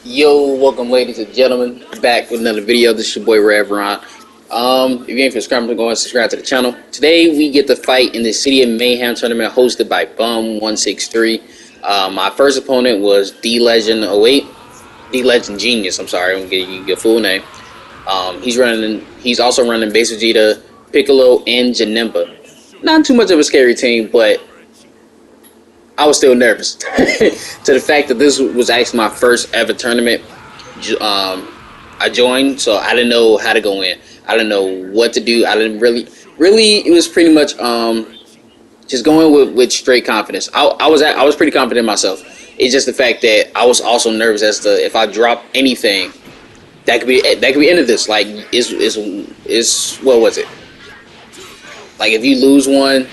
Yo, welcome ladies and gentlemen, back with another video. This is your boy Reveron. If you ain't subscribed, go and subscribe to the channel. Today we get the fight in the City of Mayhem tournament hosted by Bum163. My first opponent was D Legend 08, D Legend Genius. I'm sorry, I'm gonna give you your full name. He's also running Base Vegeta, Piccolo, and Janemba. Not too much of a scary team, but I was still nervous to the fact that this was actually my first ever tournament. I joined, so I didn't know how to go in. I didn't know what to do. I didn't really. It was pretty much just going with straight confidence. I was pretty confident in myself. It's just the fact that I was also nervous as to if I drop anything, that could be end of this. Like is what was it? Like if you lose one.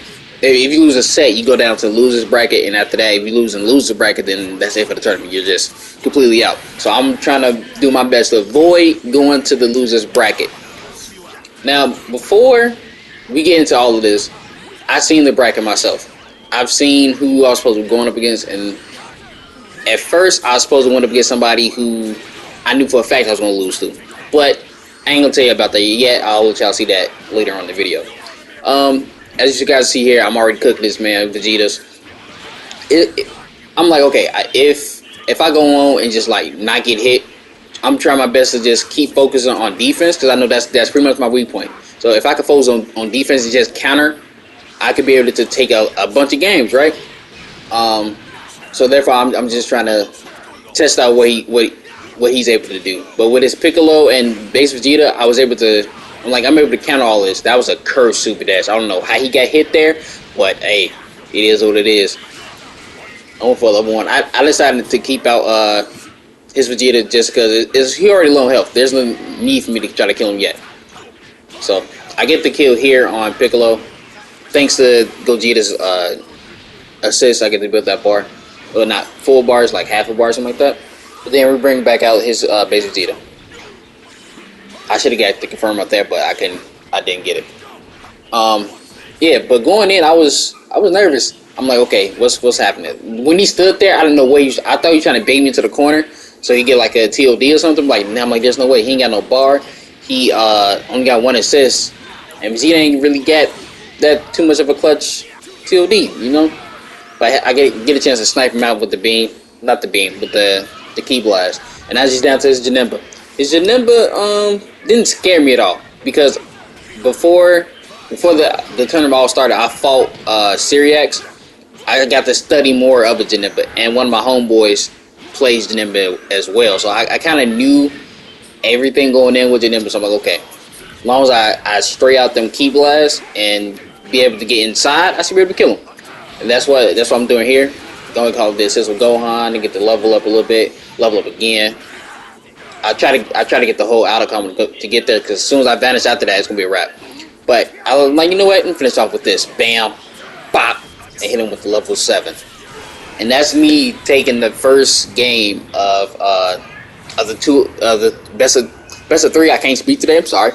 If you lose a set, you go down to the losers bracket, and after that, if you lose in the loser bracket, then that's it for the tournament. You're just completely out. So I'm trying to do my best to avoid going to the losers bracket. Now, before we get into all of this, I've seen the bracket myself. I've seen who I was supposed to be going up against, and at first, I was supposed to win up against somebody who I knew for a fact I was going to lose to. But I ain't going to tell you about that yet. I'll let y'all see that later on in the video. As you guys see here, I'm already cooking this man Vegeta's. I'm like, okay, if I go on and just like not get hit, I'm trying my best to just keep focusing on defense because I know that's pretty much my weak point. So if I could focus on defense and just counter, I could be able to take a bunch of games, right? So therefore, I'm just trying to test out what he's able to do. But with his Piccolo and Base Vegeta, I'm able to counter all this. That was a cursed super dash. I don't know how he got hit there, but hey, it is what it is. I went for level 1. I decided to keep out his Vegeta just because he already low health. There's no need for me to try to kill him yet. So I get the kill here on Piccolo. Thanks to Gogeta's assist, I get to build that bar. Well, not full bars, like half a bar, something like that. But then we bring back out his Base Vegeta. I should have got the confirm up there, but I didn't get it. Yeah, but going in, I was nervous. I'm like, okay, what's happening? When he stood there, I didn't know what I thought he was trying to bait me into the corner, so he get like a TOD or something. I'm like, there's no way. He ain't got no bar. He only got 1 assist, and Vegeta ain't really get that too much of a clutch TOD, you know. But I get a chance to snipe him out with the beam, not the beam, but the key blast. And now he's down to his Janemba. His Janemba didn't scare me at all because before the tournament all started, I fought Syriax. I got to study more of a Janemba, and one of my homeboys plays Janemba as well. So I kind of knew everything going in with Janemba. So I'm like, okay, as long as I stray out them key blasts and be able to get inside, I should be able to kill him. And that's what I'm doing here. Going to call this with Gohan and get the level up a little bit, level up again. I try to get the whole outer combo to get there, because as soon as I vanish after that, it's gonna be a wrap. But I was like, you know what? I'm gonna finish off with this. Bam, bop, and hit him with the level 7. And that's me taking the first game of the best of 3. I can't speak today. I'm sorry.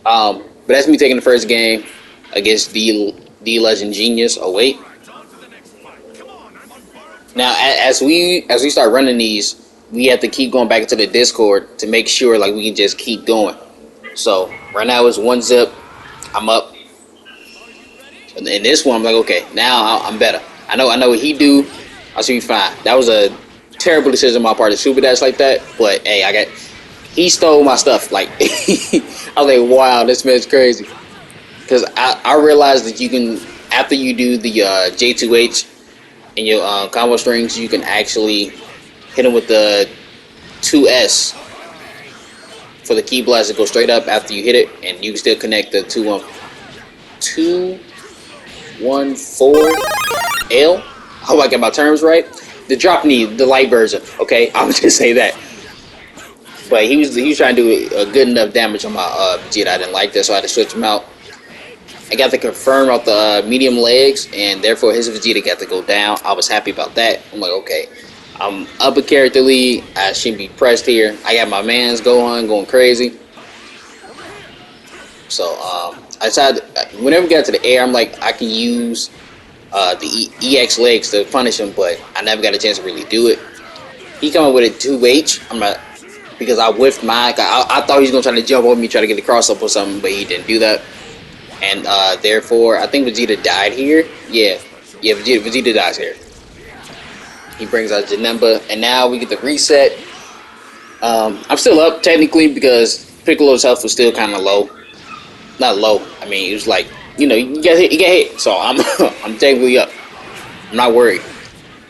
But that's me taking the first game against D Legend Genius 08. Now, as we start running these, we have to keep going back into the Discord to make sure like we can just keep going. So right now it's 1 zip. I'm up. And in this one, I'm like, okay, now I'm better. I know what he do. I should be fine. That was a terrible decision on my part to super dash like that. But hey, he stole my stuff. Like I was like, wow, this man's crazy. Because I realized that you can, after you do the J2H and your combo strings, you can actually hit him with the 2S for the key blast to go straight up after you hit it, and you can still connect the 214L. I hope I get my terms right. The drop knee, the light version. Okay, I'm just gonna say that. But he was trying to do a good enough damage on my Vegeta. I didn't like that, so I had to switch him out. I got to confirm out the medium legs, and therefore his Vegeta got to go down. I was happy about that. I'm like, okay, I'm up a character lead. I shouldn't be pressed here. I got my mans going crazy. So I decided whenever we got to the air, I'm like, I can use the EX legs to punish him, but I never got a chance to really do it. He come up with a 2H. I'm not because I whiffed mine. I thought he was gonna try to jump over me, try to get the cross up or something, but he didn't do that. And therefore, I think Vegeta died here. Yeah, Vegeta dies here. He brings out Janemba, and now we get the reset. I'm still up technically because Piccolo's health was still kind of low. Not low. I mean, it was like you get hit. So I'm I'm technically up. I'm not worried.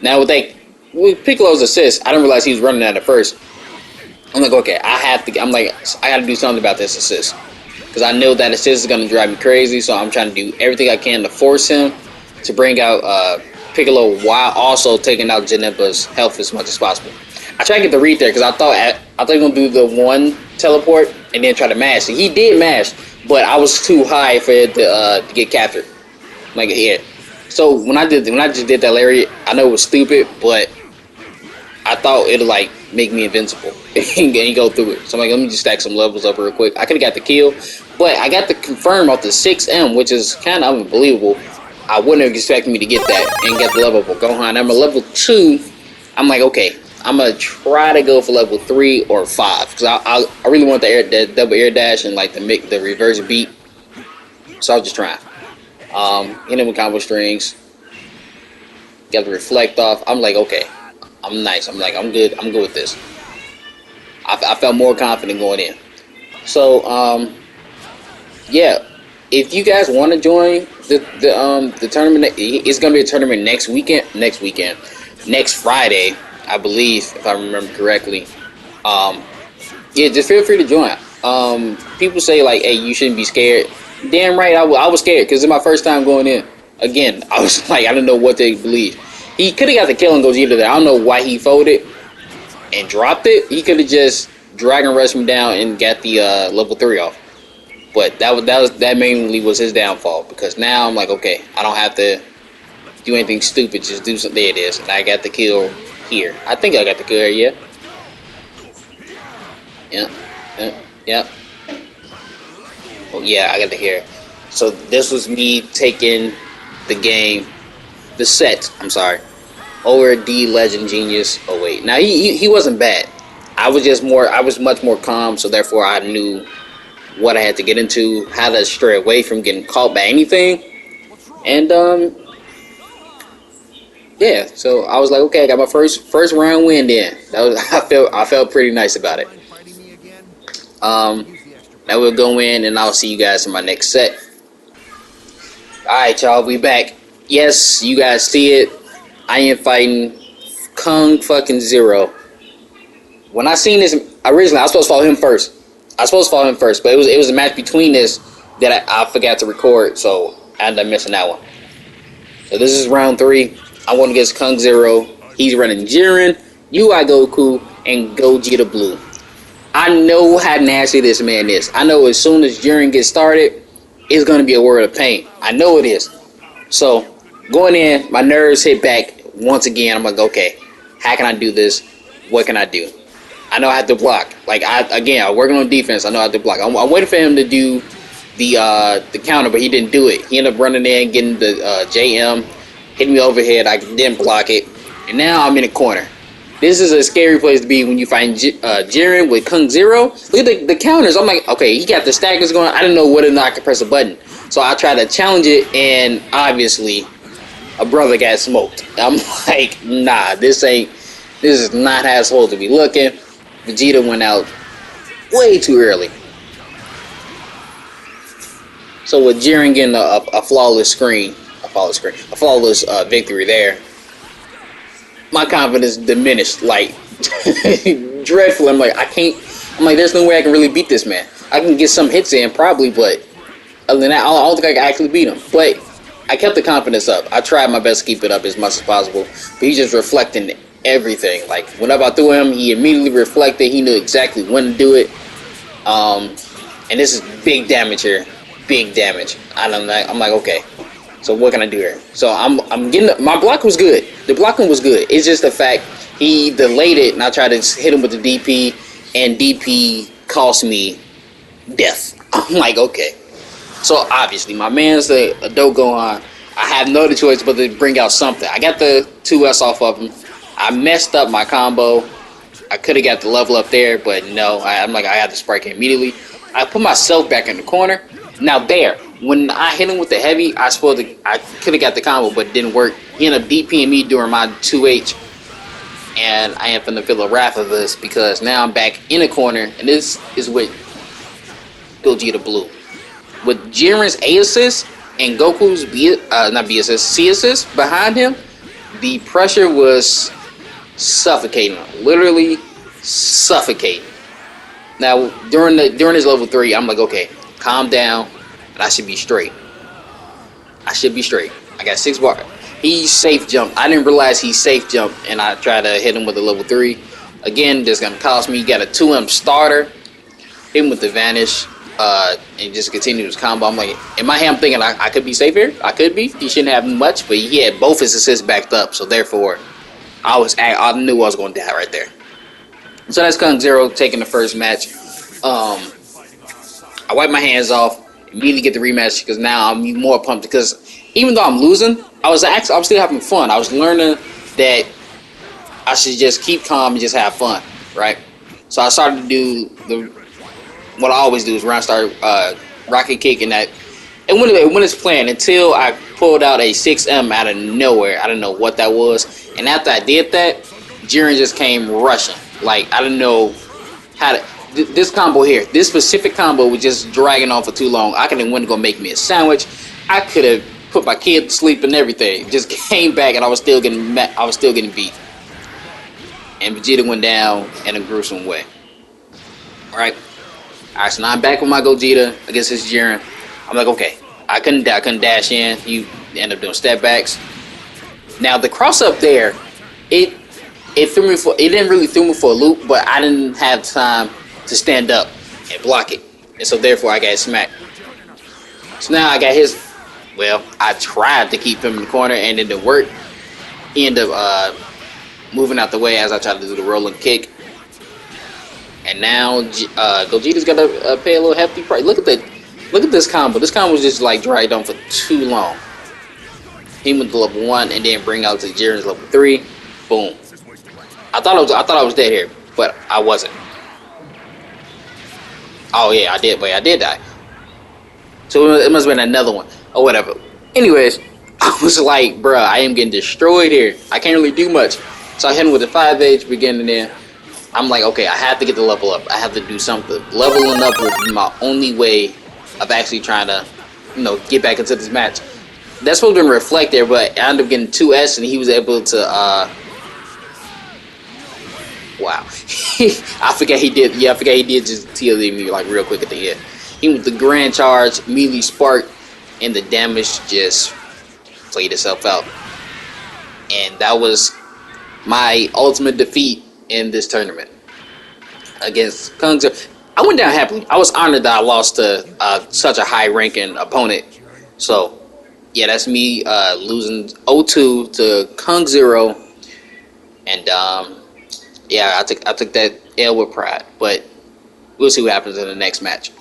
Now with Piccolo's assist, I didn't realize he was running at first. I'm like, okay, I gotta do something about this assist. Because I know that assist is going to drive me crazy, so I'm trying to do everything I can to force him to bring out Piccolo while also taking out Janemba's health as much as possible. I tried to get the read there because I thought he was going to do the one teleport and then try to mash. He did mash, but I was too high for it to get captured. Like, yeah. So when I just did that Lariat, I know it was stupid, but I thought it'd like make me invincible and go through it. So I'm like, let me just stack some levels up real quick. I could have got the kill, but I got the confirm off the 6M, which is kind of unbelievable. I wouldn't have expected me to get that and get the level for Gohan. I'm a level 2. I'm like, okay, I'm gonna try to go for level 3 or 5 because I really want the double air dash and like the reverse beat. So I was just trying. Hit him with combo strings. Got the reflect off. I'm like, okay. I'm nice. I'm like, I'm good. I'm good with this. I felt more confident going in. So, yeah. If you guys want to join the tournament, it's gonna be a tournament next Friday, I believe, if I remember correctly. Yeah, just feel free to join. People say like, hey, you shouldn't be scared. Damn right, I was scared because it's my first time going in. Again, I was like, I didn't know what to believe. He could have got the kill and goes either there. I don't know why he folded and dropped it. He could have just Dragon Rushed me down and got the level 3 off. But that mainly was his downfall because now I'm like, okay, I don't have to do anything stupid. Just do something. There it is. And I got the kill here. I think I got the kill here, yeah. Yeah. Oh yeah, I got the hair. So this was me taking the set. I'm sorry. Over D Legend Genius. Oh wait, now he wasn't bad. I was much more calm, so therefore I knew what I had to get into, how to stray away from getting caught by anything, and yeah. So I was like, okay, I got my first round win. Then I felt pretty nice about it. Now we'll go in, and I'll see you guys in my next set. All right, y'all, we back. Yes, you guys see it. I am fighting KungZero. When I seen this originally, I was supposed to follow him first. But it was a match between this that I forgot to record, so I ended up missing that one. So this is round 3. I'm going against KungZero. He's running Jiren, UI Goku, and Gogeta Blue. I know how nasty this man is. I know as soon as Jiren gets started, it's going to be a world of pain. I know it is. So going in, my nerves hit back once again. I'm like, okay, how can I do this? What can I do? I know I have to block. Like I'm working on defense. I know I have to block. I'm waiting for him to do the counter, but he didn't do it. He ended up running in, getting the JM, hitting me overhead. I didn't block it, and now I'm in a corner. This is a scary place to be when you find Jiren with KungZero. Look at the counters. I'm like, okay, he got the stackers going. I didn't know whether or not I could press a button, so I tried to challenge it, and obviously, a brother got smoked. I'm like, nah, this is not how it's supposed to be looking. Vegeta went out way too early. So with Jiren getting a flawless victory there, my confidence diminished like dreadfully. I'm like, there's no way I can really beat this man. I can get some hits in probably, but other than that, I don't think I can actually beat him. But I kept the confidence up. I tried my best to keep it up as much as possible. But he's just reflecting everything. Like whenever I threw him, he immediately reflected. He knew exactly when to do it. And this is big damage here. Big damage. I'm like, okay. So what can I do here? So I'm getting my block was good. The blocking was good. It's just the fact he delayed it, and I tried to hit him with the DP, and DP cost me death. I'm like, okay. So obviously my man's a dope Gohan. I have no choice but to bring out something. I got the 2S off of him. I messed up my combo. I could have got the level up there, but no. I'm like, I had to spark it immediately. I put myself back in the corner. Now there, when I hit him with the heavy, I could have got the combo, but it didn't work. He ended up DPing me during my 2H, and I am finna feel the wrath of this because now I'm back in the corner, and this is with Gogeta Blue. With Jiren's A assist and Goku's C assist behind him, the pressure was suffocating, literally suffocating. Now during his level 3, I'm like, okay, calm down, and I should be straight. I got 6 bar. He safe jumped. I didn't realize he safe jumped, and I tried to hit him with a level 3. Again, that's gonna cost me. He got a 2M starter. Hit him with the vanish, and just continue his combo. I'm like, in my head, I'm thinking I could be safe here. I could be. He shouldn't have much, but he had both his assists backed up, so therefore, I knew I was gonna die right there. So that's KungZero taking the first match. I wipe my hands off, immediately get the rematch because now I'm more pumped because even though I'm losing, I was still having fun. I was learning that I should just keep calm and just have fun, right? So I started to do what I always do is round start rocket kick and that. And when it's planned, until I pulled out a 6M out of nowhere. I don't know what that was. And after I did that, Jiren just came rushing. Like, I don't know how to... This combo here, this specific combo was just dragging on for too long. I could have went to go make me a sandwich. I could have put my kid to sleep and everything. Just came back and I was still getting beat. And Vegeta went down in a gruesome way. Alright, so now I'm back with my Gogeta against his Jiren. I'm like, okay, I couldn't dash in. You end up doing step backs. Now the cross up there, it didn't really throw me for a loop, but I didn't have time to stand up and block it, and so therefore I got smacked. So now I got his. Well, I tried to keep him in the corner, and it didn't work. He ended up moving out the way as I tried to do the rolling kick. And now Gogeta's got to pay a little hefty price. Look at this combo. This combo was just like dragged on for too long. He went to level 1 and then bring out to Jiren's level 3. Boom. I thought I was dead here, but I wasn't. Oh yeah, I did. Wait, I did die. So it must have been another one or whatever. Anyways, I was like, bruh, I am getting destroyed here. I can't really do much. So I hit him with a 5H beginning there. I'm like, okay, I have to get the level up. I have to do something. Leveling up will be my only way of actually trying to, get back into this match. That's supposed to reflect there, but I ended up getting 2S, and he was able to, wow. I forget he did. Yeah, I forget he did just TLD me like real quick at the end. He with the grand charge, immediately sparked, and the damage just played itself out. And that was my ultimate defeat in this tournament against KungZero. I went down happily. I was honored that I lost to such a high-ranking opponent. So, yeah, that's me losing 0-2 to KungZero, and yeah, I took that L with pride. But we'll see what happens in the next match.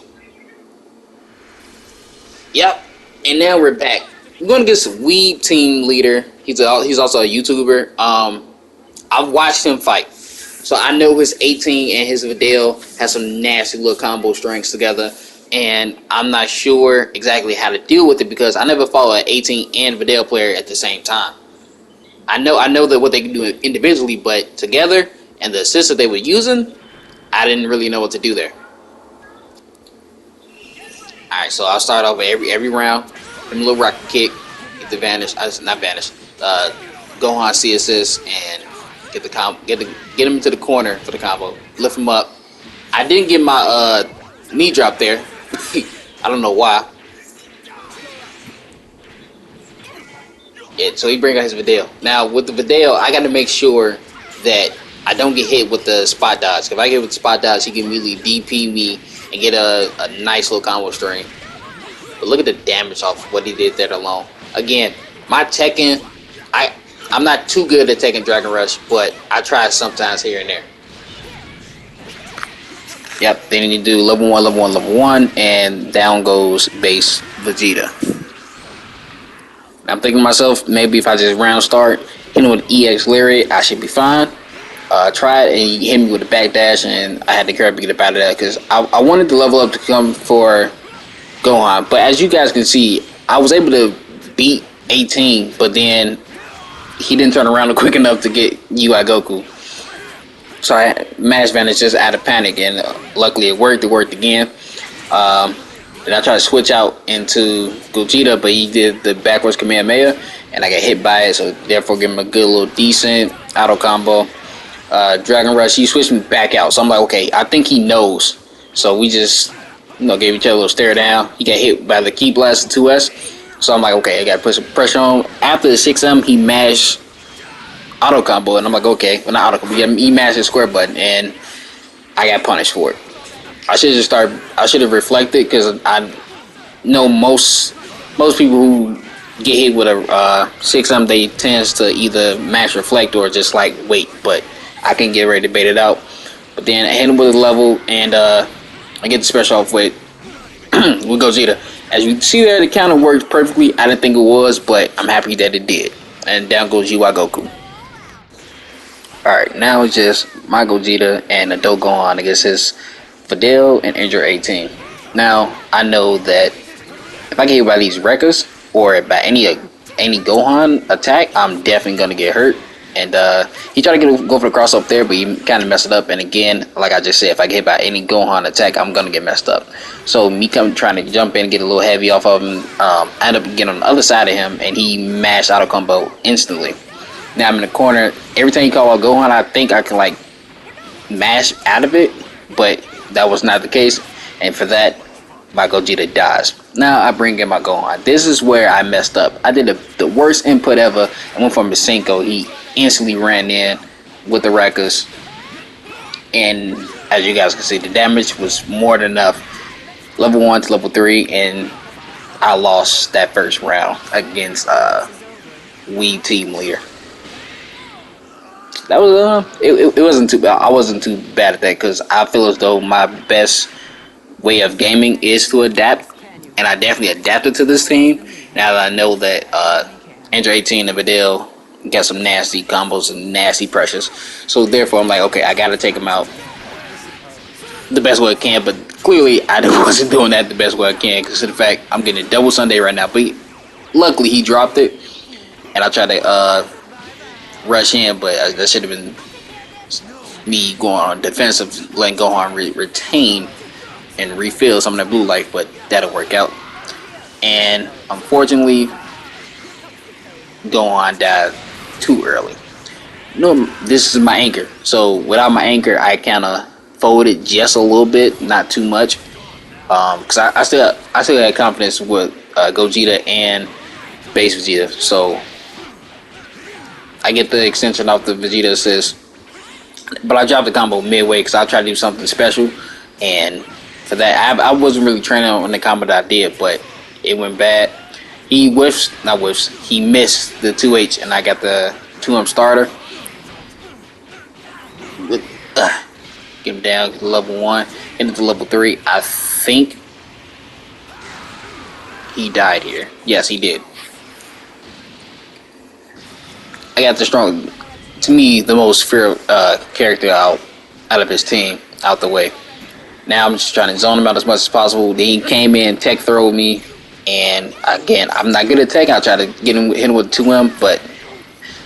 Yep, and now we're back. We're going to get some Weeb team leader. He's also a YouTuber. I've watched him fight, so I know his 18 and his Videl has some nasty little combo strings together, and I'm not sure exactly how to deal with it because I never follow an 18 and Videl player at the same time. I know that what they can do individually, but together and the assists that they were using, I didn't really know what to do there. All right, so I'll start off every round. Give him a little rocket kick, get the vanish, not vanish, Gohan C assist, and get him into the corner for the combo. Lift him up. I didn't get my knee drop there. I don't know why. Yeah, so he bring out his Videl. Now with the Videl, I got to make sure that I don't get hit with the spot dodge. If I get hit with the spot dodge, he can immediately DP me and get a nice little combo string. But look at the damage off what he did there alone. Again, my Tekken, I'm not too good at taking Dragon Rush, but I try sometimes here and there. Yep, then you do level 1, level 1, level 1, and down goes base Vegeta. I'm thinking to myself, maybe if I just round start, with EX Lariat, I should be fine. tried and he hit me with a backdash, and I had to carry to get up out of that because I wanted to level up to come for Gohan. But as you guys can see, I was able to beat 18, but then he didn't turn around quick enough to get UI Goku. So I Mash Vanish just out of panic, and luckily it worked. It worked again. And I tried to switch out into Gogeta, but he did the backwards Kamehameha, and I got hit by it, so therefore give him a good little decent auto combo. Dragon Rush, he switched me back out, so I'm like, okay, I think he knows. So we just, gave each other a little stare down. He got hit by the Key Blast of 2S, so I'm like, okay, I gotta put some pressure on. After the 6M, he mashed auto combo, and I'm like, okay, well, not auto combo, he mashed the square button, and I got punished for it. I should have reflected, because I know most people who get hit with a 6M, they tends to either mash reflect or just like wait, but I can get ready to bait it out. But then I hit him with a level, and I get the special off with Gogeta. As you see there, the counter worked perfectly. I didn't think it was, but I'm happy that it did. And down goes UI Goku. Alright, now it's just my Gogeta and a Gohan against his Videl and Injure 18. Now, I know that if I get hit by these Rekkas or by any Gohan attack, I'm definitely going to get hurt. And he tried to go for the cross up there, but he kind of messed it up. And again, like I just said, if I get hit by any Gohan attack, I'm going to get messed up. So me trying to jump in and get a little heavy off of him, I end up getting on the other side of him, and he mashed auto combo instantly. Now I'm in the corner. Every time you call out Gohan, I think I can like mash out of it, but that was not the case, and for that, my Gogeta dies. Now I bring in my Gohan. This is where I messed up. I did the worst input ever. I went from Masenko. He instantly ran in with the Rekkas, and as you guys can see, the damage was more than enough. Level 1 to level 3, and I lost that first round against Wii Team Leader. That was it wasn't too bad. I wasn't too bad at that, because I feel as though my best way of gaming is to adapt, and I definitely adapted to this team. Now that I know that Android 18 and Videl got some nasty combos and nasty pressures, so therefore I'm like, okay, I gotta take him out the best way I can. But clearly I wasn't doing that the best way I can, because of the fact I'm getting a double Sunday right now. But luckily he dropped it, and I tried to rush in, but that should have been me going on defensive, letting Gohan retain and refill some of that blue life, but that'll work out. And unfortunately, Gohan died too early. This is my anchor, so without my anchor, I kind of folded just a little bit, not too much, because I still had confidence with Gogeta and base Vegeta, so I get the extension off the Vegeta assist, but I dropped the combo midway because I tried to do something special, and for that, I wasn't really training on the combo that I did, but it went bad. He he missed the 2H, and I got the 2M starter. Get him down to level 1, into level 3. I think he died here. Yes, he did. I got the strong, to me, the most fear character out of his team out the way. Now I'm just trying to zone him out as much as possible. Then he came in, tech throwed me, and again, I'm not good at tech. I try to hit him with 2M, but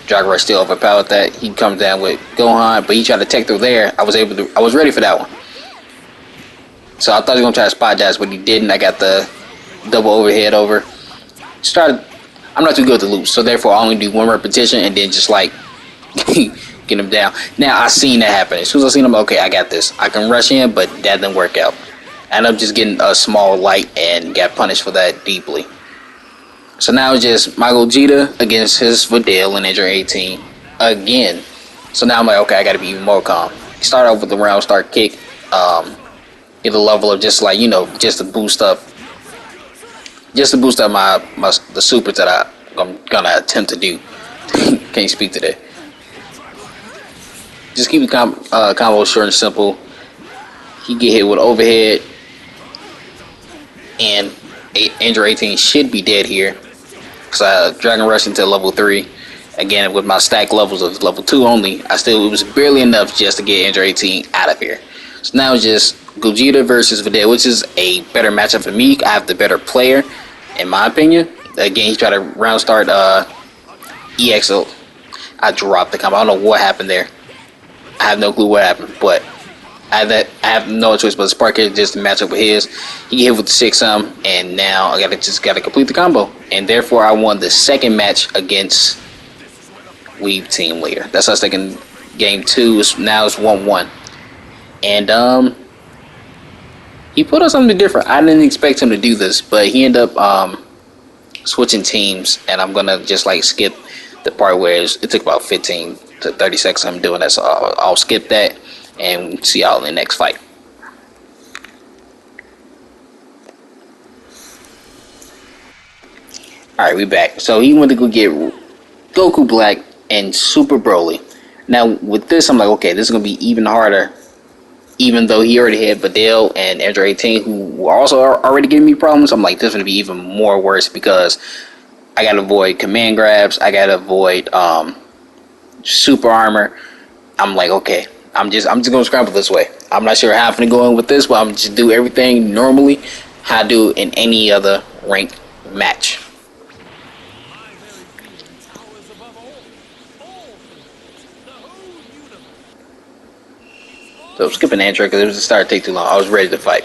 Dragon Rush still overpowered that. He comes down with Gohan, but he tried to tech through there. I was ready for that one. So I thought he was gonna try to spot dash, but he didn't. I got the double overhead over. I'm not too good at the loops, so therefore I only do one repetition and then just like get him down. Now I seen that happen. As soon as I seen him, okay, I got this. I can rush in, but that didn't work out. I ended up just getting a small light and got punished for that deeply. So now it's just my Gogeta against his Videl and Android 18 again. So now I'm like, okay, I gotta be even more calm. Start off with the round start kick. Get a level of just like, just to boost up the super that I'm gonna attempt to do. Can't speak to that. Just keep the combo short and simple. He get hit with overhead, and Android 18 should be dead here, because I Dragon Rush into level 3. Again, with my stack levels of level 2 only, it was barely enough just to get Android 18 out of here. So now it's just Gogeta versus Videl, which is a better matchup for me. I have the better player, in my opinion. Again, he tried to round start EXO. I dropped the combo. I don't know what happened there. I have no clue what happened, but I have no choice but to spark it just to match up with his. He hit with the 6 and now I gotta complete the combo. And therefore I won the second match against Weeb Team Leader. That's our second game 2. Now it's 1-1. And he put on something different. I didn't expect him to do this, but he ended up switching teams, and I'm gonna just like skip the part where it took about 15 to 30 seconds of him doing that, so I'll skip that and see y'all in the next fight. Alright, we back. So he went to go get Goku Black and Super Broly. Now with this, I'm like, okay, this is gonna be even harder, even though he already had Videl and Android 18 who were also already giving me problems. I'm like, this is gonna be even more worse because I gotta avoid command grabs, I gotta avoid super armor. I'm like, okay, I'm just gonna scramble this way. I'm not sure how I'm gonna go in with this, but I'm just do everything normally how I do in any other ranked match. So skipping Android because it was started to take too long. I was ready to fight.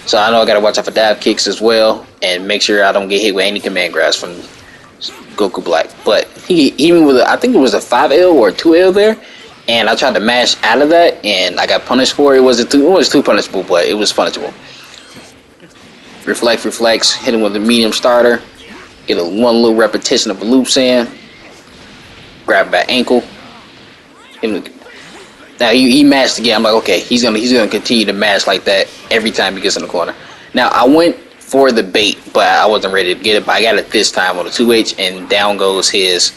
So I know I gotta watch out for dive kicks as well and make sure I don't get hit with any command grabs from Goku Black. But he even with I think it was a 5L or a 2L there, and I tried to mash out of that and I got punished for it. It was too punishable, but it was punishable. Reflex, hit him with a medium starter, get one little repetition of a loop sand, grab back ankle. Now he mashed again. I'm like, okay, he's gonna continue to mash like that every time he gets in the corner. Now I went for the bait, but I wasn't ready to get it. But I got it this time on the 2H, and down goes his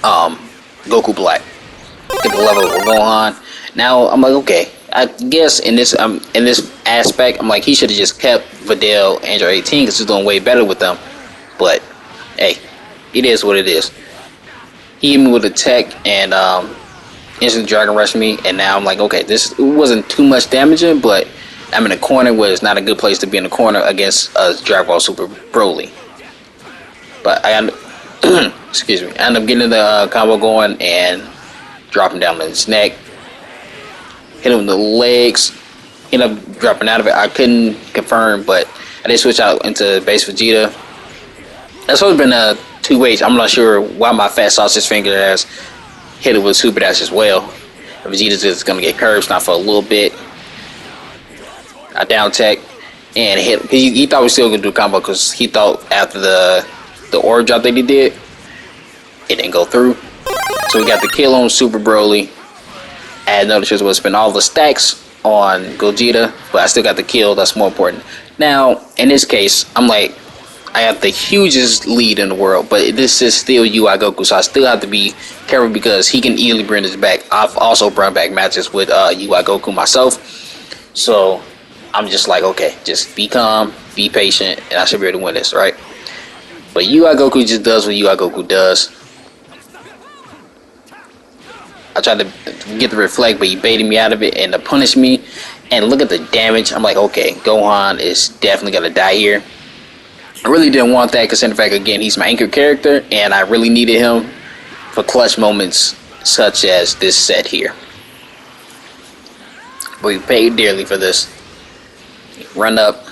Goku Black. Get the level of Gohan. Now I'm like, okay, I guess in this aspect, I'm like, he should have just kept Videl Android 18 because he's doing way better with them. But hey, it is what it is. He hit me with a tech and instant Dragon Rush me, and now I'm like, okay, this wasn't too much damaging, but I'm in a corner where it's not a good place to be in the corner against Dragon Ball Super Broly. But I excuse me, I end up getting the combo going and dropping down on his neck, hit him with the legs, end up dropping out of it. I couldn't confirm, but I did switch out into base Vegeta. That's always been a 2H. I'm not sure why my fat sausage finger has hit it with Super Dash as well. Vegeta's just gonna get curved not for a little bit. I down tech and hit. He thought we was still gonna do a combo because he thought after the orb drop that he did, it didn't go through. So we got the kill on Super Broly. I had no choice but to spend all the stacks on Gogeta, but I still got the kill. That's more important. Now in this case, I'm like, I have the hugest lead in the world, but this is still UI Goku, so I still have to be careful because he can easily bring this back. I've also brought back matches with UI Goku myself, so I'm just like, okay, just be calm, be patient, and I should be able to win this, right? But UI Goku just does what UI Goku does. I tried to get the reflect, but he baited me out of it and to punish me. And look at the damage. I'm like, okay, Gohan is definitely gonna die here. I really didn't want that because in fact, again, he's my anchor character and I really needed him for clutch moments such as this set here. But we paid dearly for this. Run up.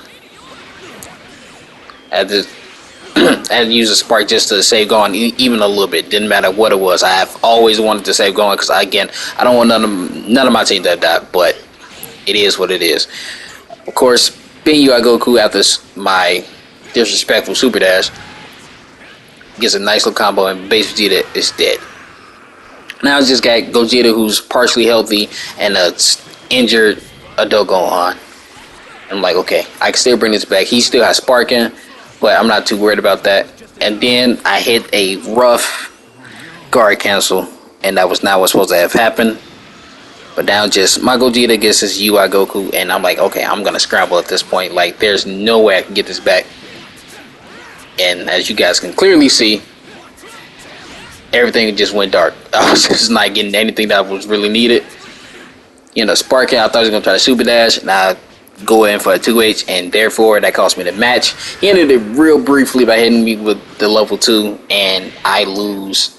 I had to use a spark just to save Gohan even a little bit. Didn't matter what it was. I have always wanted to save Gohan because again, I don't want none of my team to die, but it is what it is. Of course, being UI Goku after my disrespectful Super Dash gets a nice little combo and base Vegeta is dead. Now it's just got Gogeta who's partially healthy and a injured adult Gohan. I'm like, okay, I can still bring this back. He still has sparking, but I'm not too worried about that. And then I hit a rough guard cancel, and that was not what's supposed to have happened. But now just my Gogeta gets his UI Goku, and I'm like, okay, I'm gonna scramble at this point. Like, there's no way I can get this back. And as you guys can clearly see, everything just went dark. I was just not getting anything that was really needed. You know, sparking, I thought he was gonna try to super dash, and I go in for a 2H, and therefore that cost me the match. He ended it real briefly by hitting me with the level 2, and I lose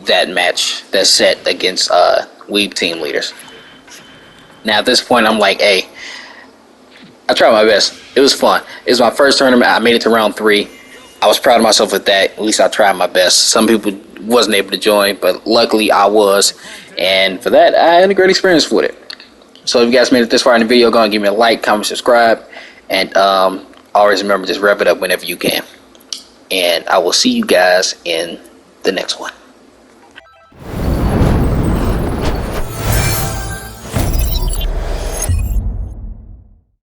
that match, that set against Weeb team leaders. Now at this point, I'm like, hey, I tried my best. It was fun. It was my first tournament. I made it to round 3. I was proud of myself with that. At least I tried my best. Some people wasn't able to join, but luckily I was, and for that, I had a great experience with it. So if you guys made it this far in the video, go and give me a like, comment, subscribe, and always remember, just rev it up whenever you can. And I will see you guys in the next one.